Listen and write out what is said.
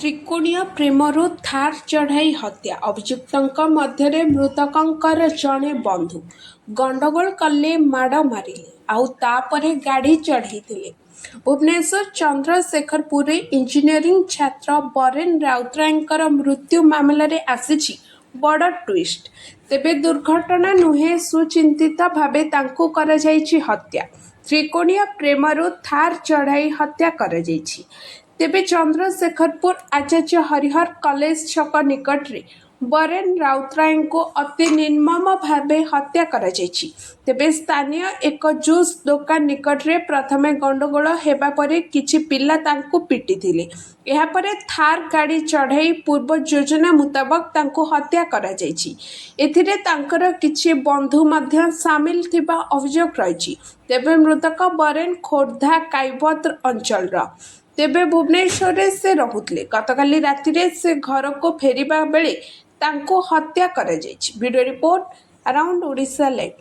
त्रिकोणीय प्रेमरू थार चढ़ाई हत्या अभियुक्तों मध्य मृतकों जड़े बंधु गंडगोल कले माड़ मारिले आउ तापरे गाड़ी चढ़ाई भुवनेश्वर चंद्रशेखरपुर इंजीनियरिंग छात्र बरेन राउतरायଙ୍କର मृत्यु मामलें आसी बड़ ट्विस्ट। तेबे दुर्घटना नुहे सुचिंतित भावे तांकु कराଯାଇଛି हत्या। त्रिकोणीय प्रेमरू थार चढ़ाई हत्या कराଯାଇଛି। तेबे चंद्रशेखरपुर आचार्य हरिहर कॉलेज छक निकटरे बरेन राउतराय को अति निर्मम भावे हत्या कराଯାଇଛି। तेबे स्थानीय एक जूस दुकान निकटरे प्रथमे गंडगोल हेबा परे किछि पिला तांकु पिटिथिले। एहा परे थार गाड़ी चढ़ाई पूर्व योजना मुताबक तांकु हत्या कराଯାଇଛି। एथिरे तांकर किछि बंधु मध्य सामिल थिबा अभियोग रहिछि। तेबे मृतक बरेन खोर्धा काइबद्र अंचल तेबे भुवनेश्वर से रहुतले। गतकाली रातिरे से घर को फेरिबा बेले तांको हत्या कराଯାଇଛି। Video report around Odisha live.